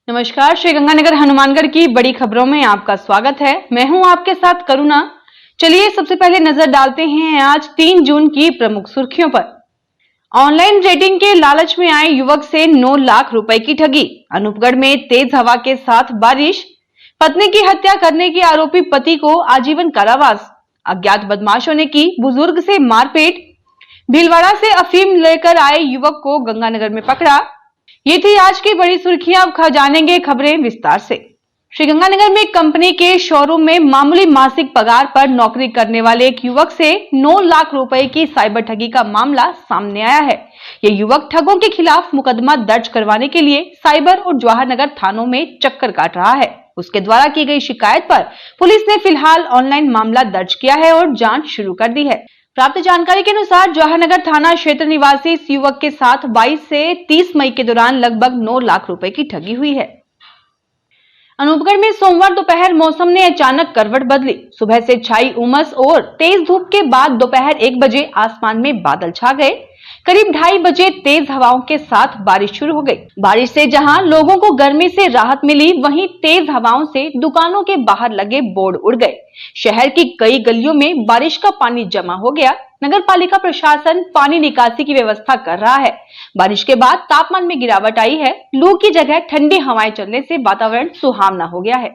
नमस्कार, श्री गंगानगर हनुमानगढ़ की बड़ी खबरों में आपका स्वागत है। मैं हूं आपके साथ करुणा। चलिए सबसे पहले नजर डालते हैं आज 3 जून की प्रमुख सुर्खियों पर। ऑनलाइन रेटिंग के लालच में आए युवक से 9 लाख रुपए की ठगी। अनूपगढ़ में तेज हवा के साथ बारिश। पत्नी की हत्या करने के आरोपी पति को आजीवन कारावास। अज्ञात बदमाशों ने की बुजुर्ग से मारपीट। भीलवाड़ा से अफीम लेकर आए युवक को गंगानगर में पकड़ा। ये थी आज की बड़ी सुर्खियां। अब जानेंगे खबरें विस्तार से। श्रीगंगानगर में कंपनी के शोरूम में मामूली मासिक पगार पर नौकरी करने वाले एक युवक से 9 लाख रुपए की साइबर ठगी का मामला सामने आया है। ये युवक ठगों के खिलाफ मुकदमा दर्ज करवाने के लिए साइबर और जवाहरनगर थानों में चक्कर काट रहा है। उसके द्वारा की गई शिकायत पर पुलिस ने फिलहाल ऑनलाइन मामला दर्ज किया है और जांच शुरू कर दी है। प्राप्त जानकारी के अनुसार जवाहरनगर थाना क्षेत्र निवासी इस युवक के साथ 22 से 30 मई के दौरान लगभग 9 लाख रुपए की ठगी हुई है। अनूपगढ़ में सोमवार दोपहर मौसम ने अचानक करवट बदली। सुबह से छाई उमस और तेज धूप के बाद दोपहर 1 बजे आसमान में बादल छा गए। करीब 2:30 बजे तेज हवाओं के साथ बारिश शुरू हो गई। बारिश से जहां लोगों को गर्मी से राहत मिली, वहीं तेज हवाओं से दुकानों के बाहर लगे बोर्ड उड़ गए। शहर की कई गलियों में बारिश का पानी जमा हो गया। नगर पालिका प्रशासन पानी निकासी की व्यवस्था कर रहा है। बारिश के बाद तापमान में गिरावट आई है। लू की जगह ठंडी हवाएं चलने से वातावरण सुहावना हो गया है।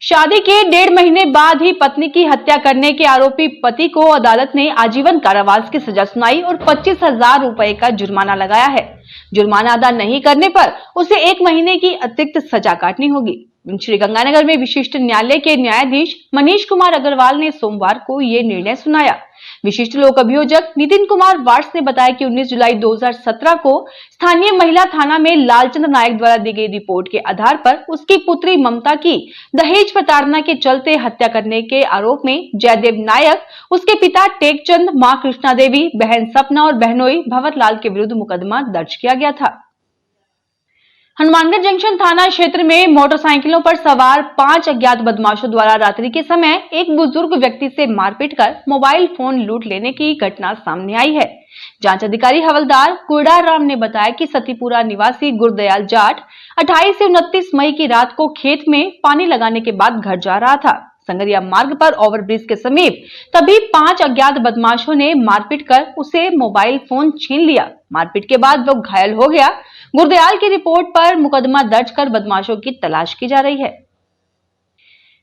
शादी के 1.5 महीने बाद ही पत्नी की हत्या करने के आरोपी पति को अदालत ने आजीवन कारावास की सजा सुनाई और 25,000 रुपए का जुर्माना लगाया है। जुर्माना अदा नहीं करने पर उसे 1 महीने की अतिरिक्त सजा काटनी होगी। श्रीगंगानगर में विशिष्ट न्यायालय के न्यायाधीश मनीष कुमार अग्रवाल ने सोमवार को ये निर्णय सुनाया। विशिष्ट लोक अभियोजक नितिन कुमार वार्स ने बताया कि 19 जुलाई 2017 को स्थानीय महिला थाना में लालचंद नायक द्वारा दी गई रिपोर्ट के आधार पर उसकी पुत्री ममता की दहेज प्रताड़ना के चलते हत्या करने के आरोप में जयदेव नायक, उसके पिता टेकचंद, मां कृष्णा देवी, बहन सपना और बहनोई भवतलाल के विरुद्ध मुकदमा दर्ज किया गया था। हनुमानगढ़ जंक्शन थाना क्षेत्र में मोटरसाइकिलों पर सवार 5 अज्ञात बदमाशों द्वारा रात्रि के समय एक बुजुर्ग व्यक्ति से मारपीट कर मोबाइल फोन लूट लेने की घटना सामने आई है। जांच अधिकारी हवलदार कुरडार राम ने बताया कि सतीपुरा निवासी गुरदयाल जाट 28 से 29 मई की रात को खेत में पानी लगाने के बाद घर जा रहा था। संगरिया मार्ग पर ओवरब्रिज के समीप तभी 5 अज्ञात बदमाशों ने मारपीट कर उसे मोबाइल फोन छीन लिया। मारपीट के बाद वो घायल हो गया। गुरदयाल की रिपोर्ट पर मुकदमा दर्ज कर बदमाशों की तलाश की जा रही है।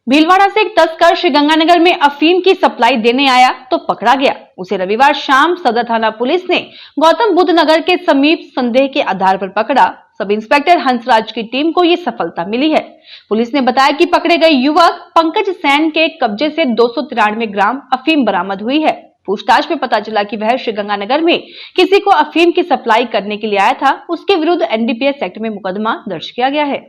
भीलवाड़ा से एक तस्कर श्रीगंगानगर में अफीम की सप्लाई देने आया तो पकड़ा गया। उसे रविवार शाम सदर थाना पुलिस ने गौतम बुद्ध नगर के समीप संदेह के आधार पर पकड़ा। सब इंस्पेक्टर हंसराज की टीम को ये सफलता मिली है। पुलिस ने बताया कि पकड़े गए युवक पंकज सैन के कब्जे से 293 ग्राम अफीम बरामद हुई है। पूछताछ में पता चला कि वह श्रीगंगानगर में किसी को अफीम की सप्लाई करने के लिए आया था। उसके विरुद्ध एनडीपीएस एक्ट में मुकदमा दर्ज किया गया है।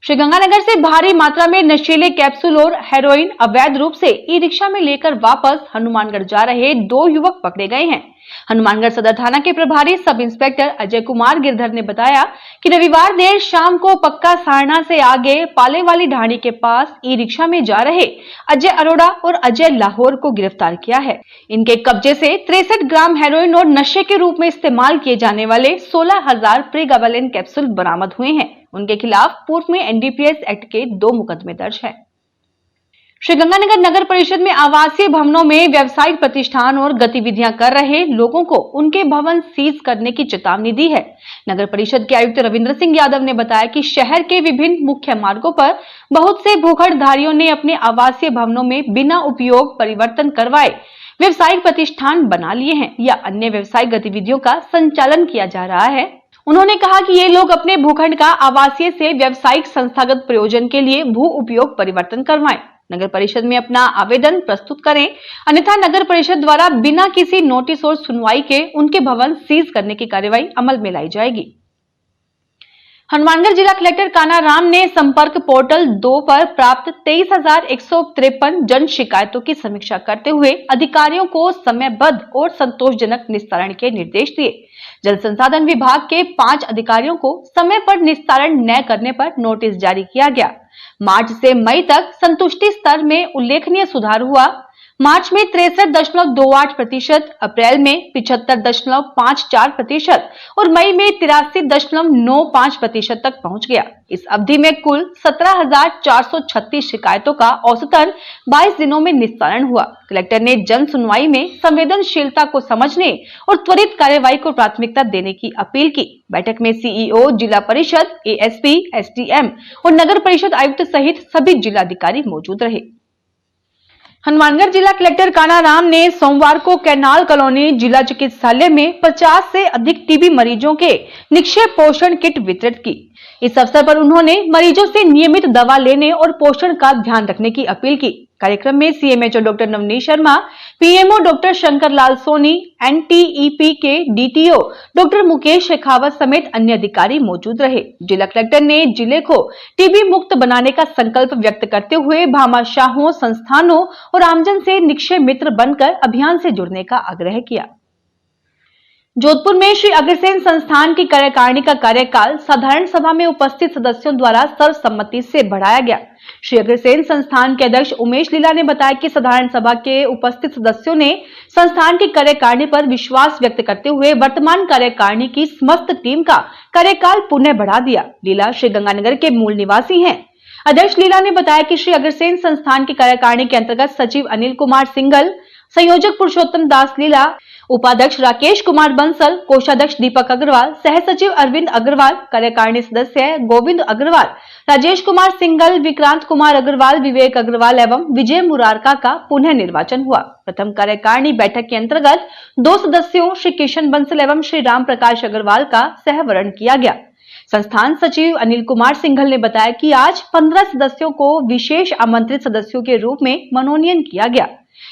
श्रीगंगानगर से भारी मात्रा में नशीले कैप्सूल और हेरोइन अवैध रूप से ई रिक्शा में लेकर वापस हनुमानगढ़ जा रहे 2 युवक पकड़े गए हैं। हनुमानगढ़ सदर थाना के प्रभारी सब इंस्पेक्टर अजय कुमार गिरधर ने बताया कि रविवार देर शाम को पक्का सारना से आगे पाले वाली ढाणी के पास ई रिक्शा में जा रहे अजय अरोड़ा और अजय लाहौर को गिरफ्तार किया है। इनके कब्जे से 63 ग्राम हेरोइन और नशे के रूप में इस्तेमाल किए जाने वाले 16,000 प्रीगाबालिन कैप्सूल बरामद हुए हैं। उनके खिलाफ पूर्व में एनडीपीएस एक्ट के 2 मुकदमे दर्ज हैं। श्रीगंगानगर नगर परिषद में आवासीय भवनों में व्यावसायिक प्रतिष्ठान और गतिविधियां कर रहे लोगों को उनके भवन सीज करने की चेतावनी दी है। नगर परिषद के आयुक्त रविंद्र सिंह यादव ने बताया कि शहर के विभिन्न मुख्य मार्गों पर बहुत से भूखड़धारियों ने अपने आवासीय भवनों में बिना उपयोग परिवर्तन करवाए व्यावसायिक प्रतिष्ठान बना लिए हैं या अन्य व्यावसायिक गतिविधियों का संचालन किया जा रहा है। उन्होंने कहा कि ये लोग अपने भूखंड का आवासीय से व्यावसायिक संस्थागत प्रयोजन के लिए भू उपयोग परिवर्तन करवाएं। नगर परिषद में अपना आवेदन प्रस्तुत करें, अन्यथा नगर परिषद द्वारा बिना किसी नोटिस और सुनवाई के उनके भवन सीज करने की कार्रवाई अमल में लाई जाएगी। हनुमानगढ़ जिला कलेक्टर काना राम ने संपर्क पोर्टल 2 पर प्राप्त 23,153 जन शिकायतों की समीक्षा करते हुए अधिकारियों को समयबद्ध और संतोषजनक निस्तारण के निर्देश दिए। जल संसाधन विभाग के 5 अधिकारियों को समय पर निस्तारण न करने पर नोटिस जारी किया गया। मार्च से मई तक संतुष्टि स्तर में उल्लेखनीय सुधार हुआ। मार्च में 63.28%, अप्रैल में 75.54% और मई में 83.95% तक पहुंच गया। इस अवधि में कुल 17,436 शिकायतों का औसतन 22 दिनों में निस्तारण हुआ। कलेक्टर ने जन सुनवाई में संवेदनशीलता को समझने और त्वरित कार्यवाही को प्राथमिकता देने की अपील की। बैठक में सीईओ, जिला परिषद, एएसपी, एसडीएम और नगर परिषद आयुक्त सहित सभी जिलाधिकारी मौजूद रहे। हनुमानगढ़ जिला कलेक्टर कानाराम ने सोमवार को कैनाल कॉलोनी जिला चिकित्सालय में 50 से अधिक टीबी मरीजों के निक्षय पोषण किट वितरित की। इस अवसर पर उन्होंने मरीजों से नियमित दवा लेने और पोषण का ध्यान रखने की अपील की। कार्यक्रम में CMHO doctor Navneet Sharma, PMO doctor Shankar Lal Soni, NTEP के डीटीओ डॉक्टर मुकेश शेखावत समेत अन्य अधिकारी मौजूद रहे। जिला कलेक्टर ने जिले को टीबी मुक्त बनाने का संकल्प व्यक्त करते हुए भामाशाहों, संस्थानों और आमजन से निक्षय मित्र बनकर अभियान से जुड़ने का आग्रह किया। जोधपुर में श्री अग्रसेन संस्थान की कार्यकारिणी का कार्यकाल साधारण सभा में उपस्थित सदस्यों द्वारा सर्वसम्मति से बढ़ाया गया। श्री अग्रसेन संस्थान के अध्यक्ष उमेश लीला ने बताया कि साधारण सभा के उपस्थित सदस्यों ने संस्थान की कार्यकारिणी पर विश्वास व्यक्त करते हुए वर्तमान कार्यकारिणी की समस्त टीम का कार्यकाल पुनः बढ़ा दिया। लीला श्री गंगानगर के मूल निवासी हैं। अध्यक्ष लीला ने बताया कि श्री अग्रसेन संस्थान की कार्यकारिणी के अंतर्गत सचिव अनिल कुमार सिंघल, संयोजक पुरुषोत्तम दास लीला, उपाध्यक्ष राकेश कुमार बंसल, कोषाध्यक्ष दीपक अग्रवाल, सह सचिव अरविंद अग्रवाल, कार्यकारिणी सदस्य गोविंद अग्रवाल, राजेश कुमार सिंघल, विक्रांत कुमार अग्रवाल, विवेक अग्रवाल एवं विजय मुरारका का पुनः निर्वाचन हुआ। प्रथम कार्यकारिणी बैठक के अंतर्गत 2 सदस्यों श्री किशन बंसल एवं श्री राम प्रकाश अग्रवाल का सहवरण किया गया। संस्थान सचिव अनिल कुमार सिंघल ने बताया कि आज 15 सदस्यों को विशेष आमंत्रित सदस्यों के रूप में मनोनयन किया गया।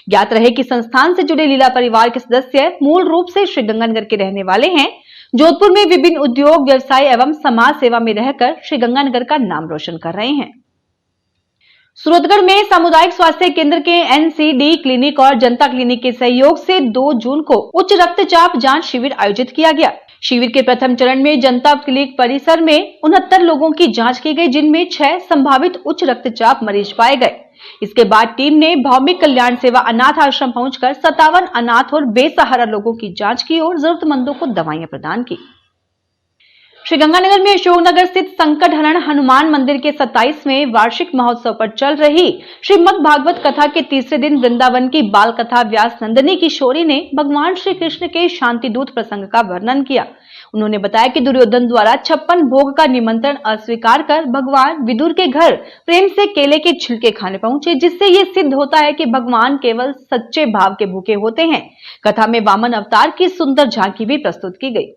ज्ञात रहे कि संस्थान से जुड़े लीला परिवार के सदस्य मूल रूप से श्री गंगानगर के रहने वाले हैं। जोधपुर में विभिन्न उद्योग, व्यवसाय एवं समाज सेवा में रहकर श्री गंगानगर का नाम रोशन कर रहे हैं। सूरतगढ़ में सामुदायिक स्वास्थ्य केंद्र के एनसीडी क्लिनिक और जनता क्लिनिक के सहयोग से 2 जून को उच्च रक्तचाप जांच शिविर आयोजित किया गया। शिविर के प्रथम चरण में जनता क्लिनिक परिसर में 69 लोगों की जांच की गई, जिनमें 6 संभावित उच्च रक्तचाप मरीज पाए गए। इसके बाद टीम ने भौमिक कल्याण सेवा अनाथ आश्रम पहुंचकर 57 अनाथ और बेसहारा लोगों की जांच की और जरूरतमंदों को दवाइयां प्रदान की। श्री गंगानगर में अशोकनगर स्थित संकट हरण हनुमान मंदिर के 27वें वार्षिक महोत्सव पर चल रही श्रीमद् भागवत कथा के तीसरे दिन वृंदावन की बाल कथा व्यास नंदिनी किशोरी ने भगवान श्री कृष्ण के शांति दूत प्रसंग का वर्णन किया। उन्होंने बताया कि दुर्योधन द्वारा 56 भोग का निमंत्रण अस्वीकार कर भगवान विदुर के घर प्रेम से केले के छिलके खाने पहुंचे, जिससे ये सिद्ध होता है कि भगवान केवल सच्चे भाव के भूखे होते हैं। कथा में वामन अवतार की सुंदर झांकी भी प्रस्तुत की गई।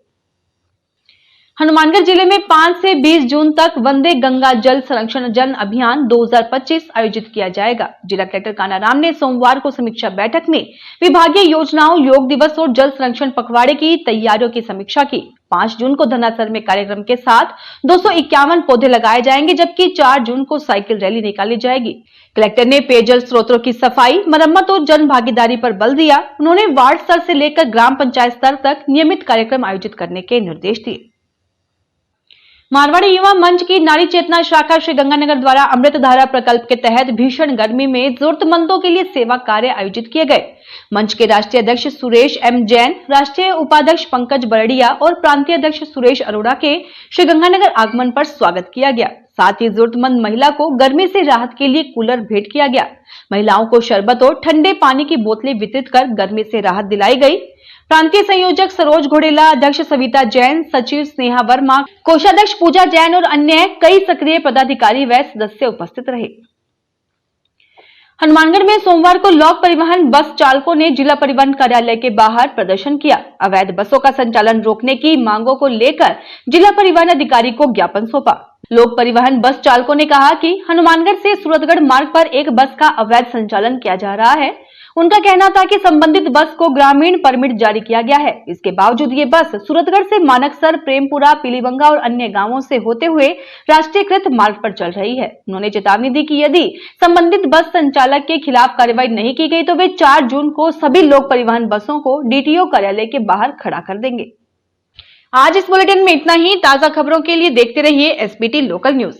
हनुमानगढ़ जिले में 5 से 20 जून तक वंदे गंगा जल संरक्षण जन अभियान 2025 आयोजित किया जाएगा। जिला कलेक्टर कानाराम ने सोमवार को समीक्षा बैठक में विभागीय योजनाओं, योग दिवस और जल संरक्षण पखवाड़े की तैयारियों की समीक्षा की। 5 जून को धनासर में कार्यक्रम के साथ 251 पौधे लगाए जाएंगे, जबकि 4 जून को साइकिल रैली निकाली जाएगी। कलेक्टर ने पेयजल स्रोतों की सफाई, मरम्मत और जन भागीदारी पर बल दिया। उन्होंने वार्ड स्तर से लेकर ग्राम पंचायत स्तर तक नियमित कार्यक्रम आयोजित करने के निर्देश दिए। मारवाड़ी युवा मंच की नारी चेतना शाखा श्री गंगानगर द्वारा अमृत धारा प्रकल्प के तहत भीषण गर्मी में जरूरतमंदों के लिए सेवा कार्य आयोजित किए गए। मंच के राष्ट्रीय अध्यक्ष सुरेश एम जैन, राष्ट्रीय उपाध्यक्ष पंकज बरड़िया और प्रांतीय अध्यक्ष सुरेश अरोड़ा के श्री गंगानगर आगमन पर स्वागत किया गया। साथ ही जरूरतमंद महिला को गर्मी से राहत के लिए कूलर भेंट किया गया। महिलाओं को शरबत और ठंडे पानी की बोतलें वितरित कर गर्मी से राहत दिलाई गई। प्रांतीय संयोजक सरोज घोड़ेला, अध्यक्ष सविता जैन, सचिव स्नेहा वर्मा, कोषाध्यक्ष पूजा जैन और अन्य कई सक्रिय पदाधिकारी व सदस्य उपस्थित रहे। हनुमानगढ़ में सोमवार को लोक परिवहन बस चालकों ने जिला परिवहन कार्यालय के बाहर प्रदर्शन किया। अवैध बसों का संचालन रोकने की मांगों को लेकर जिला परिवहन अधिकारी को ज्ञापन सौंपा। लोक परिवहन बस चालकों ने कहा कि हनुमानगढ़ से सूरतगढ़ मार्ग पर एक बस का अवैध संचालन किया जा रहा है। उनका कहना था कि संबंधित बस को ग्रामीण परमिट जारी किया गया है। इसके बावजूद ये बस सूरतगढ़ से मानकसर, प्रेमपुरा, पीलीबंगा और अन्य गांवों से होते हुए राष्ट्रीयकृत मार्ग पर चल रही है। उन्होंने चेतावनी दी कि यदि संबंधित बस संचालक के खिलाफ कार्रवाई नहीं की गई तो वे 4 जून को सभी लोक परिवहन बसों को डीटीओ कार्यालय के बाहर खड़ा कर देंगे। आज इस बुलेटिन में इतना ही। ताजा खबरों के लिए देखते रहिए एसबीटी लोकल न्यूज।